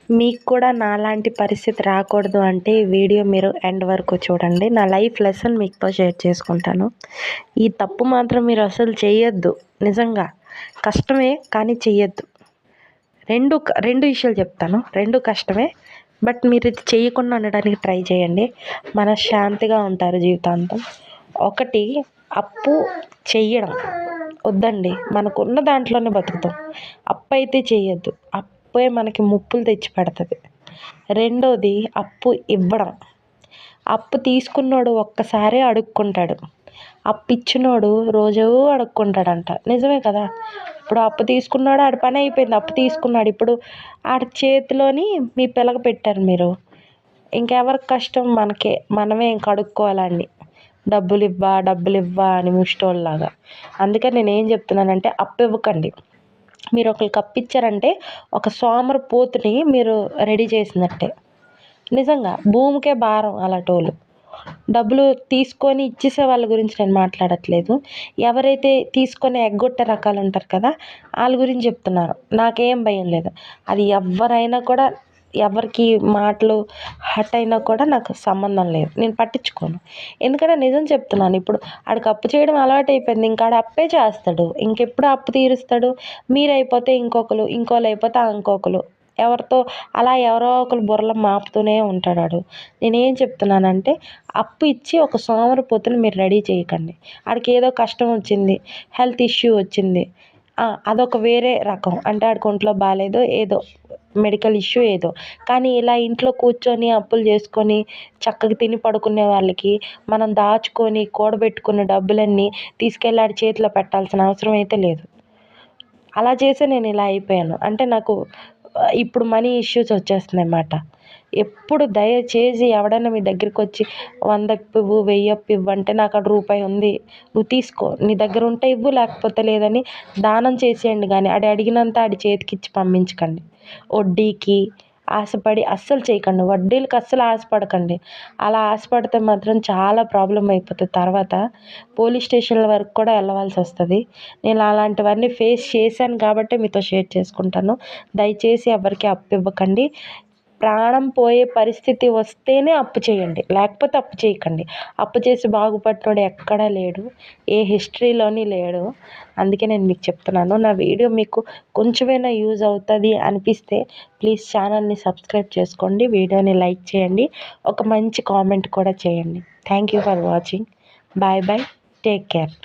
మీకు కూడా నాలాంటి పరిస్థితి రాకూడదు అంటే ఈ వీడియో మీరు ఎండ్ వరకు చూడండి. నా లైఫ్ లెసన్ మీతో షేర్ చేసుకుంటాను. ఈ తప్పు మాత్రం మీరు అసలు చేయొద్దు. నిజంగా కష్టమే కానీ చెయ్యొద్దు. రెండు విషయాలు చెప్తాను. రెండు కష్టమే, బట్ మీరు ఇది చేయకుండా ఉండడానికి ట్రై చేయండి. మనశ్శాంతిగా ఉంటారు జీవితాంతం. ఒకటి, అప్పు చెయ్యడం వద్దండి. మనకున్న దాంట్లోనే బతుకుతాం. అప్పు అయితే చెయ్యొద్దు. అప్పే మనకి ముప్పులు తెచ్చి పెడుతుంది. రెండోది, అప్పు ఇవ్వడం. అప్పు తీసుకున్నోడు ఒక్కసారే అడుక్కుంటాడు, అప్పు ఇచ్చినోడు రోజూ అడుక్కుంటాడంట. నిజమే కదా. ఇప్పుడు అప్పు తీసుకున్నాడు, ఆడి పని అయిపోయింది. అప్పు తీసుకున్నాడు, ఇప్పుడు ఆడి చేతిలోని మీ పిలక పెట్టారు మీరు. ఇంకెవరికి కష్టం? మనకే. మనమే ఇంక అడుక్కోవాలండి, డబ్బులు ఇవ్వా అని ముష్టోళ్ళలాగా. అందుకని నేనేం చెప్తున్నానంటే అప్పు ఇవ్వకండి. మీరు ఒకరికి అప్పిచ్చారంటే ఒక సోమరిపోతుని మీరు రెడీ చేసినట్టే. నిజంగా భూమికే భారం అలాంటోళ్ళు. డబ్బులు తీసుకొని ఇచ్చేసే వాళ్ళ గురించి నేను మాట్లాడట్లేదు. ఎవరైతే తీసుకొని ఎగ్గొట్టే రకాలు ఉంటారు కదా, వాళ్ళ గురించి చెప్తున్నాను. నాకేం భయం లేదు. అది ఎవరైనా కూడా, ఎవరికి మాటలు హర్ట్ అయినా కూడా నాకు సంబంధం లేదు. నేను పట్టించుకోను. ఎందుకంటే నిజం చెప్తున్నాను. ఇప్పుడు ఆడికి అప్పు చేయడం అలవాటు అయిపోయింది. ఇంకా ఆడు అప్పే చేస్తాడు. ఇంకెప్పుడు అప్పు తీరుస్తాడు? మీరైపోతే ఇంకోళ్ళు అయిపోతే ఇంకొకరు, అలా ఎవరో ఒకరు బుర్రలో మాపుతూనే ఉంటాడు ఆడు. నేనేం చెప్తున్నానంటే అప్పు ఇచ్చి ఒక సోమరిపోతుని మీరు రెడీ చేయకండి. ఆడికి ఏదో కష్టం వచ్చింది, హెల్త్ ఇష్యూ వచ్చింది, అదొక వేరే రకం. అంటే ఆడికి ఒంట్లో బాగాలేదో ఏదో మెడికల్ ఇష్యూ ఏదో. కానీ ఇలా ఇంట్లో కూర్చొని అప్పులు చేసుకొని చక్కగా తిని పడుకునే వాళ్ళకి మనం దాచుకొని కూడబెట్టుకున్న డబ్బులన్నీ తీసుకెళ్ళి ఆడి చేతిలో పెట్టాల్సిన అవసరం అయితే లేదు. అలా చేసే నేను ఇలా అయిపోయాను. అంటే నాకు ఇప్పుడు మనీ ఇష్యూస్ వచ్చేస్తున్నాయన్నమాట. ఎప్పుడు దయచేసి ఎవడైనా మీ దగ్గరికి వచ్చి 100 ఇవ్వు, 1000 ఇవ్వు అంటే నాకు అక్కడ రూపాయి ఉంది, నువ్వు తీసుకో, నీ దగ్గర ఉంటే ఇవ్వు, లేకపోతే లేదని దానం చేసేయండి. కానీ అడిగినంత ఆడి చేతికిచ్చి పంపించకండి. వడ్డీకి ఆశపడి అస్సలు చేయకండి. వడ్డీలకు అస్సలు ఆశపడకండి. అలా ఆశపడితే మాత్రం చాలా ప్రాబ్లం అయిపోతుంది. తర్వాత పోలీస్ స్టేషన్ల వరకు కూడా వెళ్ళవలసి వస్తుంది. నేను అలాంటివన్నీ ఫేస్ చేశాను కాబట్టే మీతో షేర్ చేసుకుంటాను. దయచేసి ఎవరికి అప్పు ఇవ్వకండి. ప్రాణం పోయే పరిస్థితి వస్తేనే అప్పు చేయండి, లేకపోతే అప్పు చేయకండి. అప్పు చేసి బాగుపడినోడు ఎక్కడా లేడు, ఏ హిస్టరీలోని లేడు. అందుకే నేను మీకు చెప్తున్నాను. నా వీడియో మీకు కొంచెమైనా యూజ్ అవుతుంది అనిపిస్తే ప్లీజ్ ఛానల్ని సబ్స్క్రైబ్ చేసుకోండి, వీడియోని లైక్ చేయండి, ఒక మంచి కామెంట్ కూడా చేయండి. Thank you for watching. Bye bye, take care.